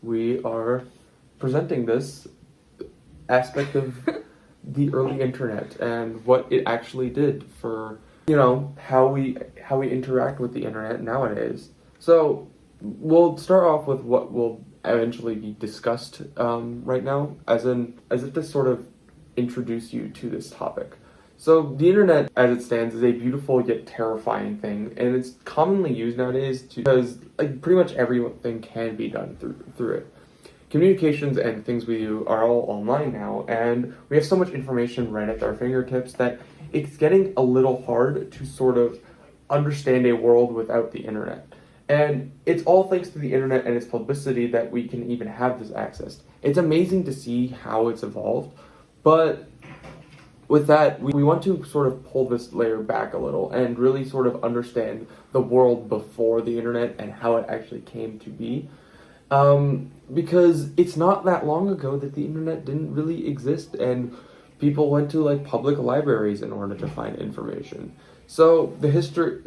we are presenting this aspect of the early internet and what it actually did for, how we interact with the internet nowadays. So we'll start off with what will eventually be discussed right now, as if to sort of introduce you to this topic. So the internet, as it stands, is a beautiful yet terrifying thing, and it's commonly used nowadays because pretty much everything can be done through it. Communications and things we do are all online now, and we have so much information right at our fingertips that it's getting a little hard to sort of understand a world without the internet. And it's all thanks to the internet and its publicity that we can even have this access. It's amazing to see how it's evolved, but with that, we want to sort of pull this layer back a little and really sort of understand the world before the internet and how it actually came to be. Because it's not that long ago that the internet didn't really exist and people went to public libraries in order to find information. So the history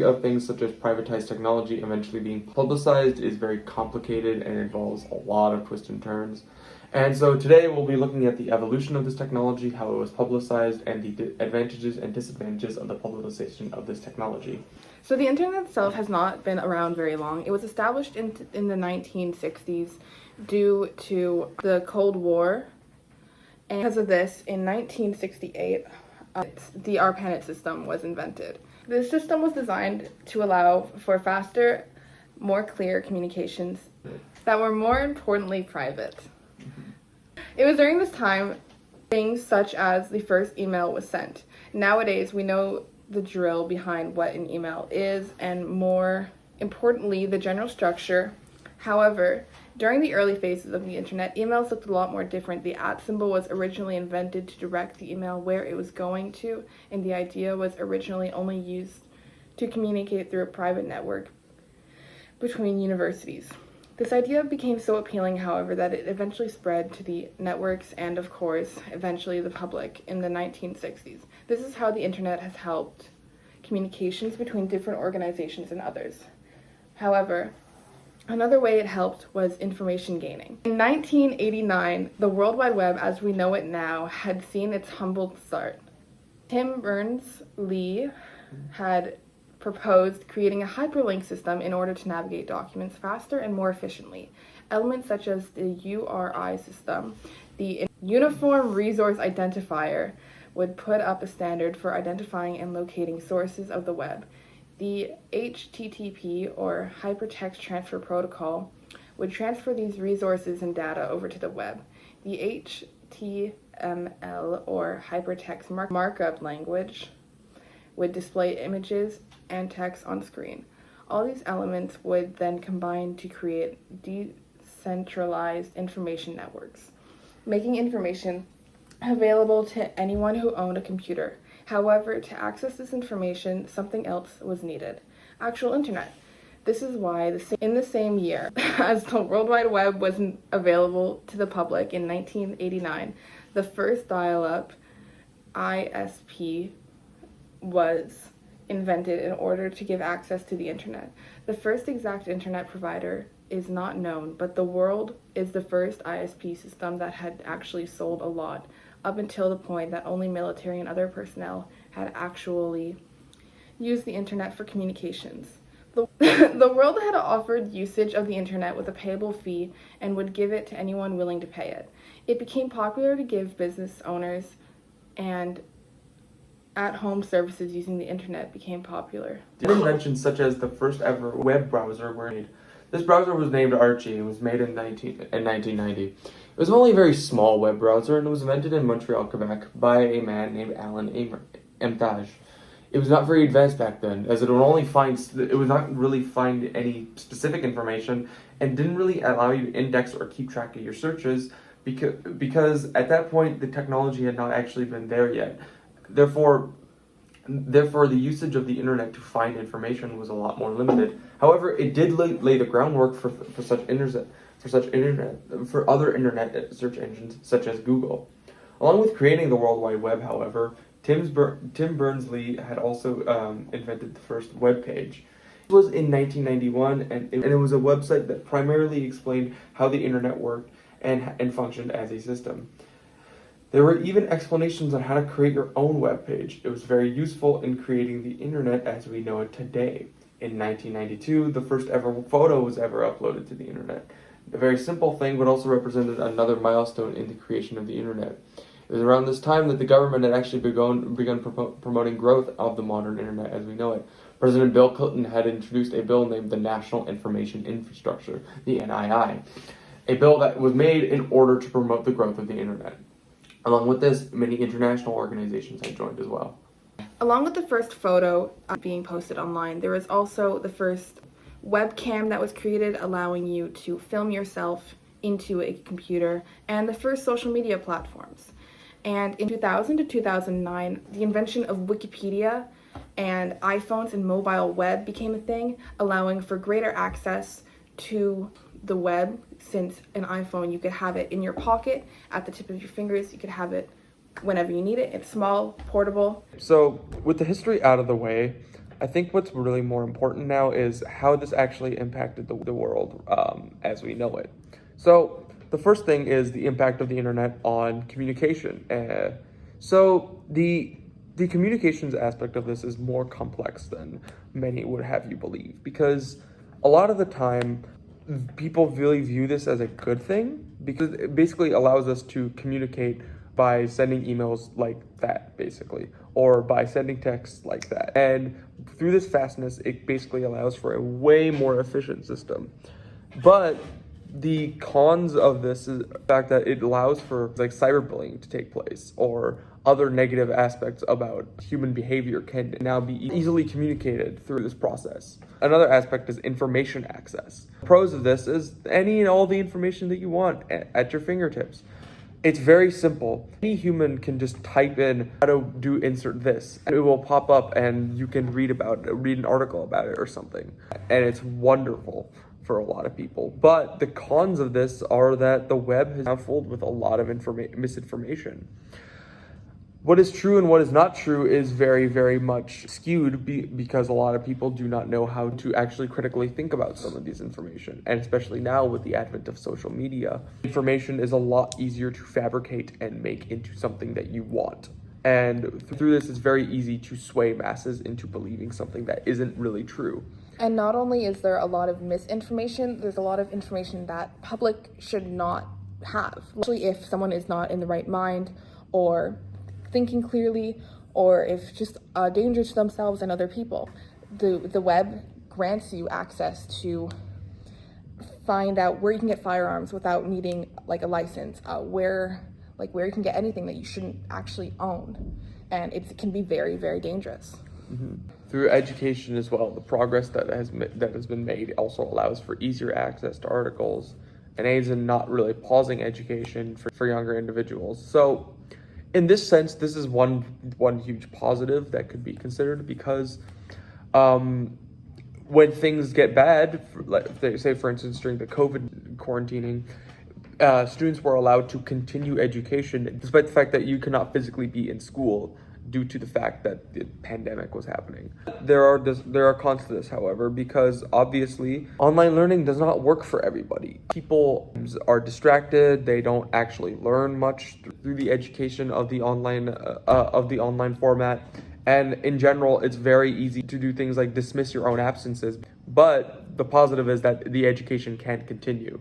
of things such as privatized technology eventually being publicized is very complicated and involves a lot of twists and turns. And so today we'll be looking at the evolution of this technology, how it was publicized, and the advantages and disadvantages of the publicization of this technology. So the internet itself has not been around very long. It was established in the 1960s due to the Cold War. And because of this, in 1968, the ARPANET system was invented. This system was designed to allow for faster, more clear communications that were more importantly private. It was during this time things such as the first email was sent. Nowadays, we know the drill behind what an email is and, more importantly, the general structure. However, during the early phases of the internet, emails looked a lot more different. The @ symbol was originally invented to direct the email where it was going to, and the idea was originally only used to communicate through a private network between universities. This idea became so appealing, however, that it eventually spread to the networks and, of course, eventually the public in the 1960s. This is how the internet has helped communications between different organizations and others. However, another way it helped was information gaining. In 1989, the World Wide Web as we know it now had seen its humble start. Tim Berners-Lee had proposed creating a hyperlink system in order to navigate documents faster and more efficiently. Elements such as the URI system, the Uniform Resource Identifier, would put up a standard for identifying and locating sources of the web. The HTTP, or Hypertext Transfer Protocol, would transfer these resources and data over to the web. The HTML, or Hypertext Markup Language, would display images and text on screen. All these elements would then combine to create decentralized information networks, making information available to anyone who owned a computer. However, to access this information, something else was needed: actual internet. This is why, in the same year as the World Wide Web wasn't available to the public in 1989, the first dial-up ISP was invented in order to give access to the internet. The first exact internet provider is not known, but the World is the first ISP system that had actually sold a lot, up until the point that only military and other personnel had actually used the internet for communications. The World had offered usage of the internet with a payable fee and would give it to anyone willing to pay it. It became popular to give business owners, and at-home services using the internet became popular. Inventions such as the first ever web browser were made. This browser was named Archie and was made in 1990. It was only a very small web browser, and it was invented in Montreal, Quebec by a man named Alan Emtage. It was not very advanced back then, as it would not really find any specific information and didn't really allow you to index or keep track of your searches because at that point the technology had not actually been there yet. Therefore, the usage of the internet to find information was a lot more limited. However, it did lay the groundwork for other internet search engines such as Google. Along with creating the World Wide Web, however, Tim Berners-Lee had also invented the first web page. It was in 1991, and it was a website that primarily explained how the internet worked and functioned as a system. There were even explanations on how to create your own web page. It was very useful in creating the internet as we know it today. In 1992, the first ever photo was ever uploaded to the internet. A very simple thing, but also represented another milestone in the creation of the internet. It was around this time that the government had actually begun promoting growth of the modern internet as we know it. President Bill Clinton had introduced a bill named the National Information Infrastructure, the NII, a bill that was made in order to promote the growth of the internet. Along with this, many international organizations had joined as well. Along with the first photo being posted online, there was also the first webcam that was created, allowing you to film yourself into a computer, and the first social media platforms. And in 2000 to 2009, the invention of Wikipedia and iPhones and mobile web became a thing, allowing for greater access to the web. Since an iPhone, you could have it in your pocket at the tip of your fingers. You could have it whenever you need it. It's small, portable. So with the history out of the way, I think what's really more important now is how this actually impacted the world as we know it. So the first thing is the impact of the internet on communication. So the communications aspect of this is more complex than many would have you believe, because a lot of the time people really view this as a good thing, because it basically allows us to communicate by sending emails like that, basically, or by sending texts like that. And through this fastness, it basically allows for a way more efficient system. But the cons of this is the fact that it allows for like cyberbullying to take place, or other negative aspects about human behavior can now be easily communicated through this process. Another aspect is information access. The pros of this is any and all the information that you want at your fingertips. It's very simple. Any human can just type in how to do insert this, and it will pop up and you can read an article about it or something. And it's wonderful for a lot of people. But the cons of this are that the web is now filled with a lot of misinformation. What is true and what is not true is very, very much skewed because a lot of people do not know how to actually critically think about some of these information. And especially now with the advent of social media, information is a lot easier to fabricate and make into something that you want. And through this, it's very easy to sway masses into believing something that isn't really true. And not only is there a lot of misinformation, there's a lot of information that public should not have. Especially if someone is not in the right mind, or thinking clearly, or if just a danger to themselves and other people. The web grants you access to find out where you can get firearms without needing like a license, where you can get anything that you shouldn't actually own, and it can be very, very dangerous. Mm-hmm. Through education as well, the progress that has been made also allows for easier access to articles and aids in not really pausing education for younger individuals. So in this sense, this is one huge positive that could be considered, because when things get bad, say for instance during the COVID quarantining, students were allowed to continue education despite the fact that you could not physically be in school due to the fact that the pandemic was happening. There are cons to this, however, because obviously online learning does not work for everybody. People are distracted; they don't actually learn much through the education of the online format. And in general, it's very easy to do things like dismiss your own absences. But the positive is that the education can continue.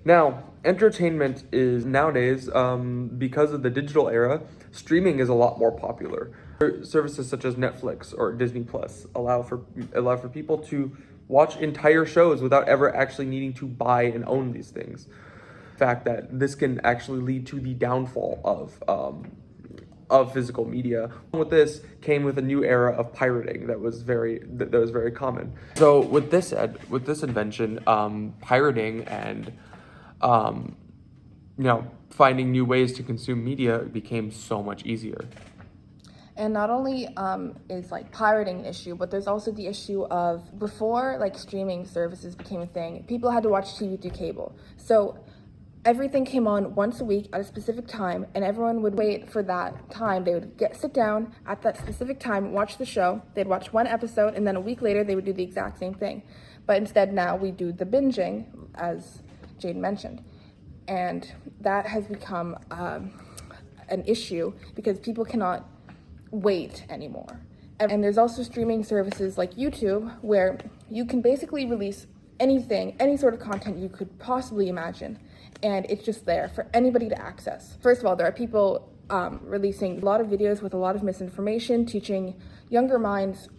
Now, entertainment is nowadays, because of the digital era, streaming is a lot more popular. Services such as Netflix or Disney Plus allow for people to watch entire shows without ever actually needing to buy and own these things. The fact that this can actually lead to the downfall of physical media. With this came with a new era of pirating that was very common. So with this invention, pirating and finding new ways to consume media became so much easier. And not only is like pirating an issue, but there's also the issue of before like streaming services became a thing, people had to watch TV through cable. So everything came on once a week at a specific time, and everyone would wait for that time. They would sit down at that specific time, watch the show. They'd watch one episode, and then a week later, they would do the exact same thing. But instead, now we do the binging, as Jade mentioned. And that has become an issue because people cannot wait anymore. And there's also streaming services like YouTube where you can basically release anything, any sort of content you could possibly imagine, and it's just there for anybody to access. First of all, there are people releasing a lot of videos with a lot of misinformation, teaching younger minds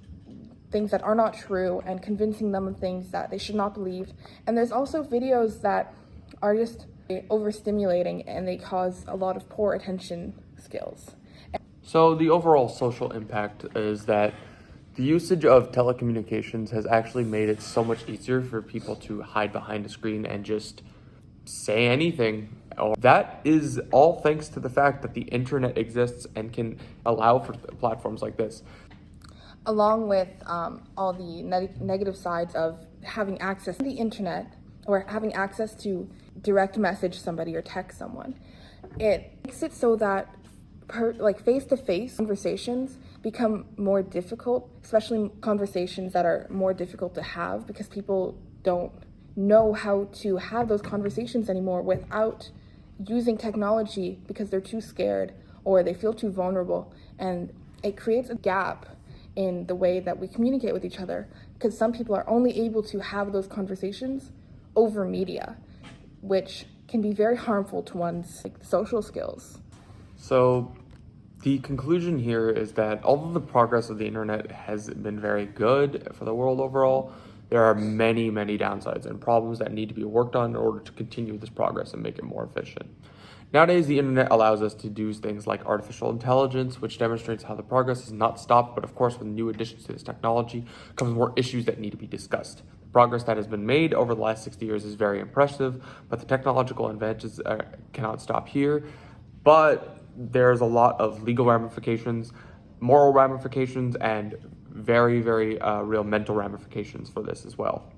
things that are not true and convincing them of things that they should not believe. And there's also videos that are just overstimulating and they cause a lot of poor attention skills. So the overall social impact is that the usage of telecommunications has actually made it so much easier for people to hide behind a screen and just say anything. That is all thanks to the fact that the internet exists and can allow for platforms like this. Along with all the negative sides of having access to the internet or having access to direct message somebody or text someone, it makes it so that face-to-face conversations become more difficult, especially conversations that are more difficult to have because people don't know how to have those conversations anymore without using technology because they're too scared or they feel too vulnerable. And it creates a gap in the way that we communicate with each other because some people are only able to have those conversations over media, which can be very harmful to one's social skills. So the conclusion here is that although the progress of the internet has been very good for the world overall, there are many, many downsides and problems that need to be worked on in order to continue this progress and make it more efficient. Nowadays, the internet allows us to do things like artificial intelligence, which demonstrates how the progress has not stopped, but of course, with new additions to this technology comes more issues that need to be discussed. The progress that has been made over the last 60 years is very impressive, but the technological advances cannot stop here. But there's a lot of legal ramifications, moral ramifications, and very, very real mental ramifications for this as well.